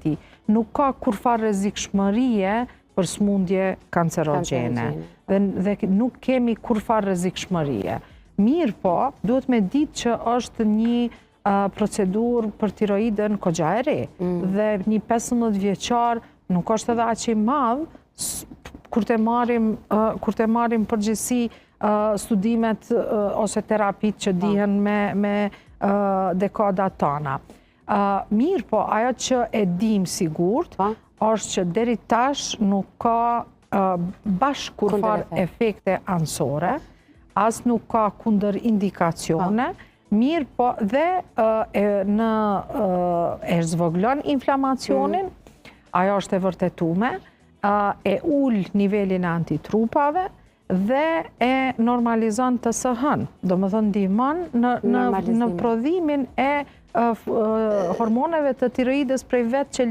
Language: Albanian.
ti. Nuk ka kurfar rrezikshmërie për smundje kancerogjene. Dhe nuk kemi kurfar rrezikshmërie. Mirë po, duhet me ditë që është një procedur për tiroidën kogja e re. Dhe një 15 vjeçar nuk është edhe aq i madh kur të marrim përgjithësi studimet ose terapitë që dihen me dekadat tona. Mirë po, ajo që e dim sigurt është që deri tash nuk ka bashkë kurfar efekte anësore, as nuk ka kundër indikacione, mirë po dhe e zvogëlon inflamacionin, ajo është e vërtetume, e ul nivelin e antitrupave dhe e normalizon TSH-n, do më thënë ndihmon në prodhimin e hormoneve të tiroidës prej vetë